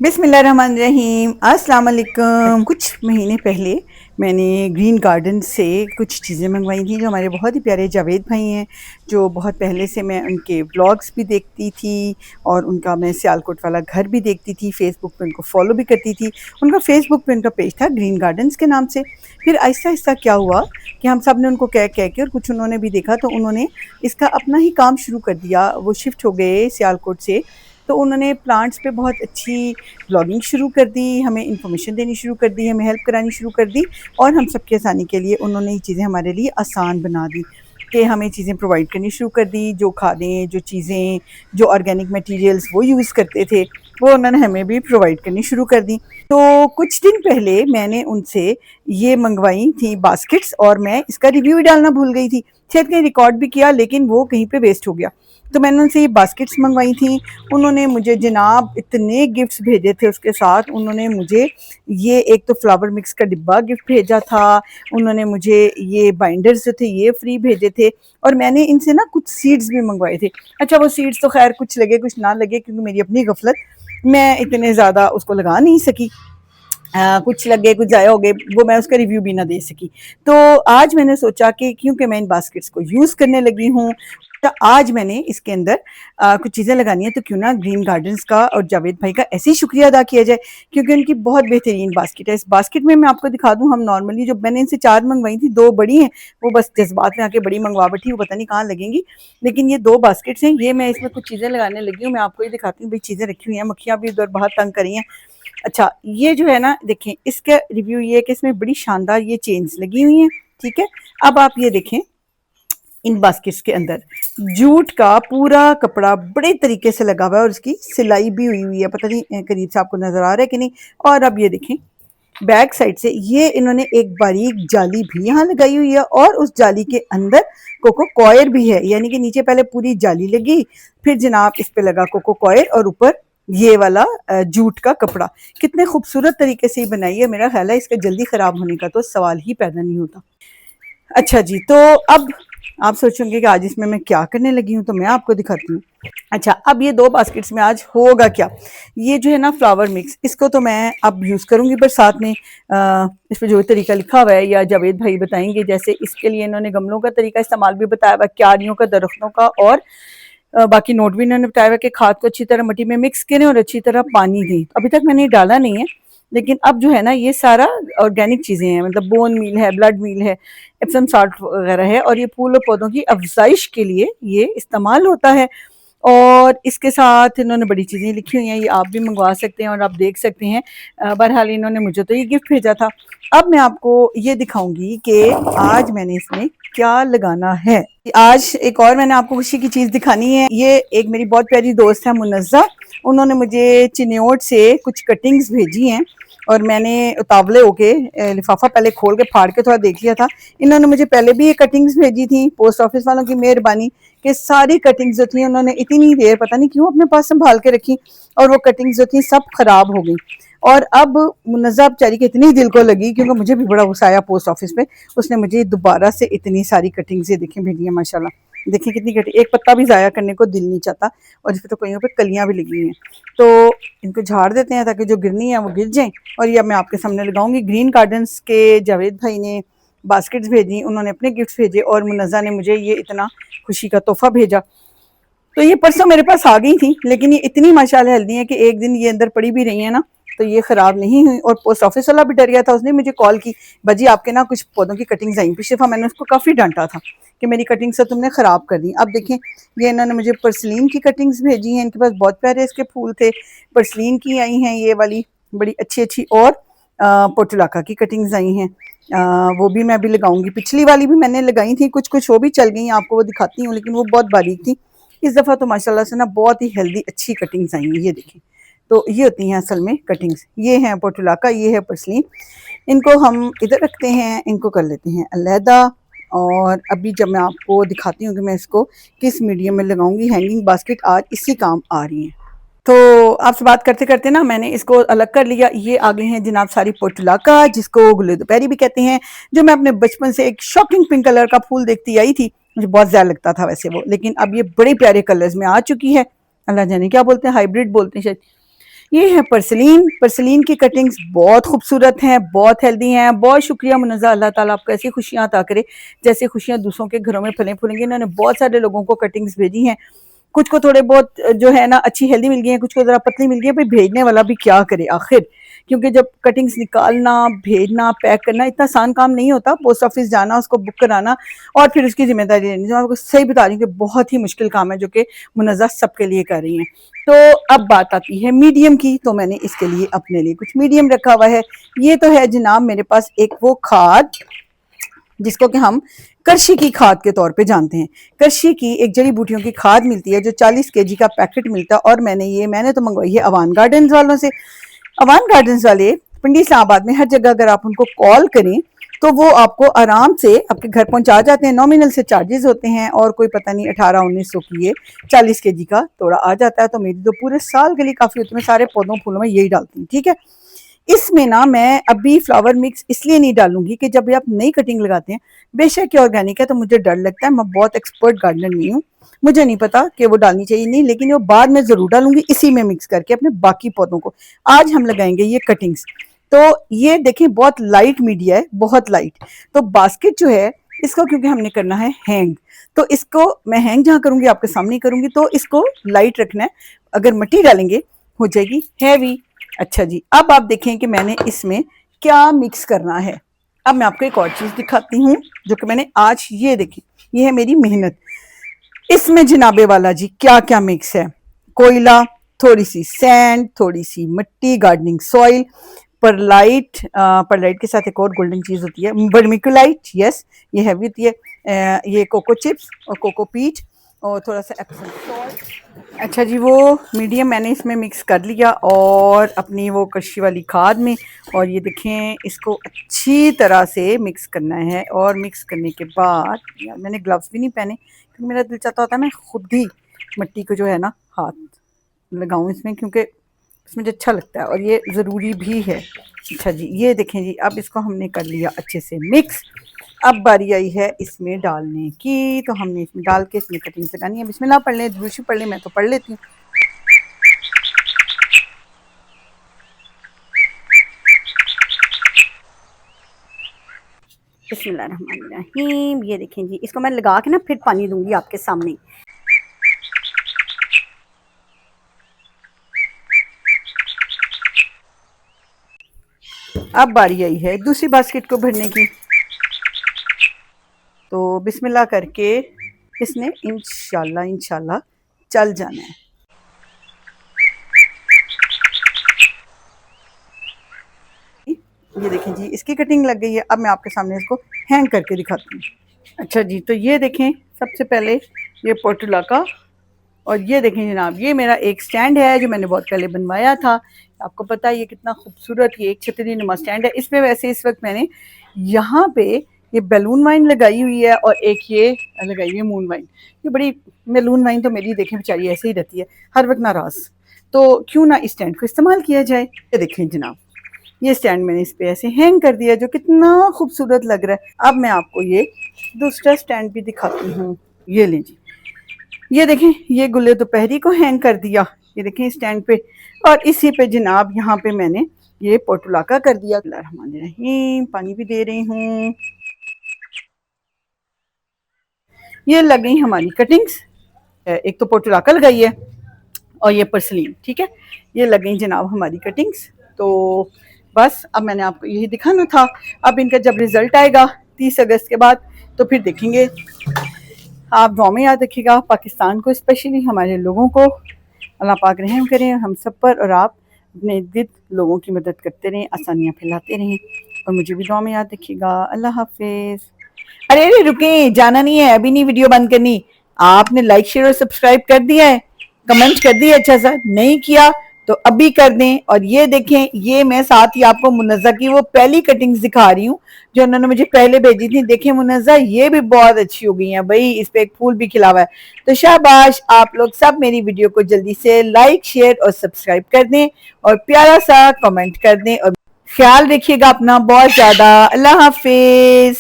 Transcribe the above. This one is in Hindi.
बिस्मिल्लाहिर्रहमानिर्रहीम, अस्सलाम वालेकुम। कुछ महीने पहले मैंने ग्रीन गार्डन से कुछ चीज़ें मंगवाई थी जो हमारे बहुत ही प्यारे जावेद भाई हैं, जो बहुत पहले से मैं उनके व्लॉग्स भी देखती थी और उनका मैं सियालकोट वाला घर भी देखती थी, फेसबुक पे उनको फॉलो भी करती थी। उनका फेसबुक पे उनका पेज था ग्रीन गार्डन्स के नाम से। फिर आहिस्ता-आहिस्ता क्या हुआ कि हम सब ने उनको कह के और कुछ उन्होंने भी देखा तो उन्होंने इसका अपना ही काम शुरू कर दिया। वो शिफ्ट हो गए सियालकोट से, तो उन्होंने प्लांट्स पे बहुत अच्छी ब्लॉगिंग शुरू कर दी, हमें इन्फॉर्मेशन देनी शुरू कर दी, हमें हेल्प करानी शुरू कर दी और हम सबकी आसानी के लिए उन्होंने ये चीज़ें हमारे लिए आसान बना दी कि हमें चीज़ें प्रोवाइड करनी शुरू कर दी। जो खादें, जो चीज़ें, जो ऑर्गेनिक मटेरियल्स वो यूज़ करते थे, वो उन्होंने हमें भी प्रोवाइड करनी शुरू कर दी। तो कुछ दिन पहले मैंने उनसे ये मंगवाई थी बास्केट्स और मैं इसका रिव्यू ही डालना भूल गई थी। शायद कहीं रिकॉर्ड भी किया लेकिन वो कहीं पे वेस्ट हो गया। तो मैंने उनसे ये बास्केट्स मंगवाई थी। उन्होंने मुझे जनाब इतने गिफ्ट्स भेजे थे उसके साथ। उन्होंने मुझे ये एक तो फ्लावर मिक्स का डिब्बा गिफ्ट भेजा था, उन्होंने मुझे ये बाइंडर्स जो थे ये फ्री भेजे थे और मैंने इनसे ना कुछ सीड्स भी मंगवाए थे। अच्छा, वो सीड्स तो खैर कुछ लगे कुछ ना लगे क्योंकि मेरी अपनी गफलत, मैं इतने ज़्यादा उसको लगा नहीं सकी। कुछ लग गए कुछ ज़ाया हो गए, वो मैं उसका रिव्यू भी ना दे सकी। तो आज मैंने सोचा कि क्योंकि मैं इन बास्केट्स को यूज़ करने लगी हूँ, तो आज मैंने इसके अंदर कुछ चीज़ें लगानी है, तो क्यों ना ग्रीन गार्डन्स का और जावेद भाई का ऐसे ही शुक्रिया अदा किया जाए क्योंकि उनकी बहुत बेहतरीन बास्केट है। इस बास्केट में मैं आपको दिखा दूँ, हम नॉर्मली जो मैंने इनसे 4 मंगवाई थी, 2 बड़ी हैं, वो बस जज्बात में आके बड़ी मंगवा बैठी, वो पता नहीं कहाँ लगेंगी। लेकिन ये 2 बास्केट्स हैं, ये मैं इसमें कुछ चीज़ें लगाने लगी हूँ, मैं आपको ये दिखाती हूँ। भाई चीज़ें रखी हुई हैं, मक्खियाँ भी उधर बाहर तंग कर रही हैं। अच्छा, ये जो है ना देखें, इसका रिव्यू ये है कि इसमें बड़ी शानदार ये चेन्स लगी हुई हैं, ठीक है। अब आप ये देखें, इन बास्केट्स के अंदर जूट का पूरा कपड़ा बड़े तरीके से लगा हुआ है और उसकी सिलाई भी हुई हुई है, पता नहीं करीब से आपको नजर आ रहा है कि नहीं। और अब ये देखें, बैक साइड से ये इन्होंने एक बारीक जाली भी यहाँ लगाई हुई है और उस जाली के अंदर कोको कॉयर भी है, यानी कि नीचे पहले पूरी जाली लगी, फिर जनाब इस पे लगा कोको कॉयर और ऊपर ये वाला जूट का कपड़ा। कितने खूबसूरत तरीके से ही बनाई है, मेरा ख्याल है इसके जल्दी खराब होने का तो सवाल ही पैदा नहीं होता। अच्छा जी, तो अब आप सोचेंगे कि आज इसमें मैं क्या करने लगी हूँ, तो मैं आपको दिखाती हूँ। अच्छा, अब ये 2 बास्केट्स में आज होगा क्या, ये जो है ना फ्लावर मिक्स, इसको तो मैं अब यूज़ करूँगी, पर साथ में इस पे जो तरीका लिखा हुआ है या जावेद भाई बताएंगे, जैसे इसके लिए इन्होंने गमलों का तरीका इस्तेमाल भी बताया हुआ, क्यारियों का, दरख्तों का, और बाकी नोट भी इन्होंने बताया हुआ कि खाद को अच्छी तरह मिट्टी में मिक्स करें और अच्छी तरह पानी दें। अभी तक मैंने डाला नहीं है, लेकिन अब जो है ना ये सारा ऑर्गेनिक चीज़ें हैं, मतलब बोन मील है, ब्लड मील है, एप्सम साल्ट वगैरह है और ये फूल और पौधों की अफजाइश के लिए ये इस्तेमाल होता है। और इसके साथ इन्होंने बड़ी चीज़ें लिखी हुई हैं, ये आप भी मंगवा सकते हैं और आप देख सकते हैं। बहरहाल इन्होंने मुझे तो ये गिफ्ट भेजा था। अब मैं आपको ये दिखाऊंगी कि आज मैंने इसमें क्या लगाना है। आज एक और मैंने आपको खुशी की चीज़ दिखानी है। ये एक मेरी बहुत प्यारी दोस्त है मुनज़्ज़ा, उन्होंने मुझे चिन्योट से कुछ कटिंग्स भेजी हैं और मैंने उतावले होके लिफाफा पहले खोल के फाड़ के थोड़ा देख लिया था। इन्होंने मुझे पहले भी ये कटिंग्स भेजी थी, पोस्ट ऑफिस वालों की मेहरबानी कि सारी कटिंग्स जो थी उन्होंने इतनी देर पता नहीं क्यों अपने पास संभाल के रखी और वो कटिंग्स जो थी सब खराब हो गई। और अब मुनज़्ज़ा बेचारी के इतनी दिल को लगी क्योंकि मुझे भी बड़ा गुस्सा आया पोस्ट ऑफिस पे, उसने मुझे दोबारा से इतनी सारी कटिंग्स ये देखें भेजी हैं माशाल्लाह। देखिए कितनी कटिंग, एक पत्ता भी ज़ाया करने को दिल नहीं चाहता और इस पर तो कहीं पे कलियां भी लगी हुई हैं। तो इनको झाड़ देते हैं ताकि जो गिरनी है वो गिर जाएं। और ये अब मैं आपके सामने लगाऊंगी। ग्रीन गार्डन्स के जावेद भाई ने बास्केट्स भेजी, उन्होंने अपने गिफ्ट भेजे और मुनज़्ज़ा ने मुझे ये इतना खुशी का तोहफा भेजा। तो ये परसों मेरे पास आ गई थी, लेकिन ये इतनी माशाल्लाह हेल्दी है कि एक दिन ये अंदर पड़ी भी रही है ना तो ये खराब नहीं हुई। और पोस्ट ऑफिस वाला भी डर गया था, उसने मुझे कॉल की, बाजी आपके ना कुछ पौधों की कटिंग्स आई। पिछले दफा मैंने उसको काफ़ी डांटा था कि मेरी कटिंग से तुमने ख़राब कर दी। अब देखें, ये इन्होंने मुझे पर्सलीन की कटिंग्स भेजी हैं, इनके पास बहुत प्यारे इसके फूल थे, पर्सलीन की आई हैं ये वाली बड़ी अच्छी अच्छी, और पोटुलाका की कटिंग्स आई हैं। वो भी मैं अभी लगाऊंगी। पिछली वाली भी मैंने लगाई थी, कुछ कुछ वो भी चल गई, आपको वो दिखाती हूँ, लेकिन वो बहुत बारीक थी। इस दफ़ा तो माशाल्लाह से ना बहुत ही हेल्दी अच्छी कटिंग्स आई हैं, ये देखें। तो ये होती हैं असल में कटिंग्स, ये है पोटुलाका, ये है पर्सलीन। इनको हम इधर रखते हैं, इनको कर लेते हैं अलहदा। और अभी जब मैं आपको दिखाती हूँ कि मैं इसको किस मीडियम में लगाऊंगी, हैंगिंग बास्केट आज इसी काम आ रही है। तो आपसे बात करते करते ना मैंने इसको अलग कर लिया। ये आ गए हैं जनाब सारी पोटुलाका, जिसको गुले दोपहरी भी कहते हैं, जो मैं अपने बचपन से एक शॉकिंग पिंक कलर का फूल देखती आई थी, मुझे बहुत ज्यादा लगता था वैसे वो, लेकिन अब ये बड़े प्यारे कलर्स में आ चुकी है। अल्लाह जाने क्या बोलते हैं, हाइब्रिड बोलते हैं शायद। ये है परसलीन। परसलीन की कटिंग्स बहुत खूबसूरत हैं, बहुत हेल्दी हैं। बहुत शुक्रिया मुनज़्ज़ा, अल्लाह ताला आपको ऐसी खुशियाँ अता करे जैसे खुशियाँ दूसरों के घरों में फलें फूलेंगी। इन्होंने बहुत सारे लोगों को कटिंग्स भेजी हैं, कुछ को थोड़े बहुत जो है ना अच्छी हेल्दी मिल गई है, कुछ को ज़रा पतली मिल गई है। भाई भेजने वाला भी क्या करे आखिर, क्योंकि जब कटिंग्स निकालना, भेजना, पैक करना इतना आसान काम नहीं होता। पोस्ट ऑफिस जाना, उसको बुक कराना और फिर उसकी जिम्मेदारी लेनी, जो मैं आपको सही बता रही हूँ कि बहुत ही मुश्किल काम है, जो कि मुनज़्ज़ा सबके लिए कर रही हैं। तो अब बात आती है मीडियम की, तो मैंने इसके लिए अपने लिए कुछ मीडियम रखा हुआ है। ये तो है जनाब मेरे पास एक वो खाद जिसको कि हम करशी की खाद के तौर पे जानते हैं। करशी की एक जड़ी बूटियों की खाद मिलती है जो 40 केजी का पैकेट मिलता है, और मैंने तो मंगवाई है अवान गार्डन्स वालों से। अवान गार्डन्स वाले पिंडी इस्लामाबाद में हर जगह अगर आप उनको कॉल करें तो वो आपको आराम से आपके घर पहुंचा जाते हैं। नॉमिनल से चार्जेस होते हैं, और कोई पता नहीं 1800-1900 की ये 40 केजी का तोड़ा आ जाता है। तो मेरी तो पूरे साल के लिए काफ़ी होती है, मैं सारे पौधों फूलों में यही डालती हूँ। ठीक है, इसमें ना मैं अभी फ्लावर मिक्स इसलिए नहीं डालूंगी कि जब भी आप नई कटिंग लगाते हैं, बेशक ये ऑर्गेनिक है तो मुझे डर लगता है, मैं बहुत एक्सपर्ट गार्डनर नहीं हूँ, मुझे नहीं पता कि वो डालनी चाहिए नहीं, लेकिन वो बाद में जरूर डालूंगी इसी में मिक्स करके अपने बाकी पौधों को। आज हम लगाएंगे ये कटिंग्स। तो ये देखें बहुत लाइट मीडिया है, बहुत लाइट। तो बास्केट जो है इसको क्योंकि हमने करना है हैंग, तो इसको मैं हैंग जहाँ करूंगी आपके सामने करूंगी, तो इसको लाइट रखना है। अगर मिट्टी डालेंगे हो जाएगी हैवी। अच्छा जी, अब आप देखें कि मैंने इसमें क्या मिक्स करना है। अब मैं आपको एक और चीज दिखाती हूँ जो कि मैंने आज, ये देखें, ये है मेरी मेहनत। इसमें जनाबे वाला जी क्या क्या मिक्स है। कोयला, थोड़ी सी सैंड, थोड़ी सी मिट्टी, गार्डनिंग सॉइल, परलाइट, परलाइट के साथ एक और गोल्डन चीज होती है वर्मिकुलाइट, यस ये हैवी होती है, ये कोको चिप्स और कोको पीट और थोड़ा सा एप्सम सॉल्ट। अच्छा जी, वो मीडियम मैंने इसमें मिक्स कर लिया और अपनी वो कशी वाली खाद में, और ये देखें इसको अच्छी तरह से मिक्स करना है। और मिक्स करने के बाद, यार मैंने ग्लव्स भी नहीं पहने क्योंकि मेरा दिल चाहता होता है मैं खुद ही मिट्टी को जो है ना हाथ लगाऊं इसमें, क्योंकि इसमें मुझे अच्छा लगता है और ये ज़रूरी भी है। अच्छा जी, ये देखें जी, अब इसको हमने कर लिया अच्छे से मिक्स। अब बारी आई है इसमें डालने की, तो हमने इसमें डाल के इसमें कटिंग लगानी है। बिस्मिल्लाह पढ़ लें, दूसरी पढ़ लें, मैं तो पढ़ लेती हूँ। बिस्मिल्लाहिर्रहमानिर्रहीम। ये देखें जी, इसको मैं लगा के ना फिर पानी दूंगी आपके सामने। अब बारी आई है दूसरी बास्केट को भरने की, तो बिस्मिल्लाह करके इसने इंशाल्लाह इंशाल्लाह चल जाना है। ये देखें जी, इसकी कटिंग लग गई है। अब मैं आपके सामने इसको हैंग करके दिखाती हूँ। अच्छा जी, तो ये देखें, सबसे पहले ये पोर्टुलाका, और ये देखें जनाब, ये मेरा एक स्टैंड है जो मैंने बहुत पहले बनवाया था। आपको पता है ये कितना खूबसूरत, ये एक छतरी नुमा स्टैंड है। इसमें वैसे इस वक्त मैंने यहाँ पे ये बैलून वाइन लगाई हुई है और एक ये लगाई हुई है मून वाइन। ये बड़ी, बैलून वाइन तो मेरी देखें बेचारी ऐसे ही रहती है हर वक्त नाराज, तो क्यों ना इस स्टैंड को इस्तेमाल किया जाए। ये देखें जनाब, ये स्टैंड मैंने इस पे ऐसे हैंग कर दिया जो कितना खूबसूरत लग रहा है। अब मैं आपको ये दूसरा स्टैंड भी दिखाती हूँ। ये लें जी, ये देखें, ये गुल्ले दोपहरी को हैंग कर दिया, ये देखें स्टैंड पे, और इसी पे जनाब यहाँ पे मैंने ये पोर्टुलाका कर दिया। रहीम, पानी भी दे रही हूँ। ये लग गई हमारी कटिंग्स, एक तो पोर्टुलाका लगाई है और ये परसलीन, ठीक है, ये लग गई जनाब हमारी कटिंग्स। तो बस अब मैंने आपको यही दिखाना था। अब इनका जब रिजल्ट आएगा 30 अगस्त के बाद तो फिर देखेंगे। आप दुआ में याद रखिएगा पाकिस्तान को, स्पेशली हमारे लोगों को, अल्लाह पाक रहम करें हम सब पर, और आप अपने इर्द लोगों की मदद करते रहें, आसानियाँ फैलाते रहें, और मुझे भी दुआ में याद रखिएगा। अल्लाह हाफिज़। अरे अरे रुकें, जाना नहीं है, अभी नहीं वीडियो बंद करनी। आपने लाइक शेयर और सब्सक्राइब कर दिया है, कमेंट कर दिया, अच्छा सा नहीं किया तो अभी कर दें। और ये देखें, ये मैं साथ ही आपको मुनज़्ज़ा की वो पहली कटिंग्स दिखा रही हूँ जो उन्होंने मुझे पहले भेजी थी। देखें मुनज़्ज़ा, ये भी बहुत अच्छी हो गई है भाई, इस पे एक फूल भी खिला हुआ है। तो शाबाश, आप लोग सब मेरी वीडियो को जल्दी से लाइक शेयर और सब्सक्राइब कर दें और प्यारा सा कमेंट कर दें, और ख्याल रखिएगा अपना बहुत ज्यादा। अल्लाह हाफिज।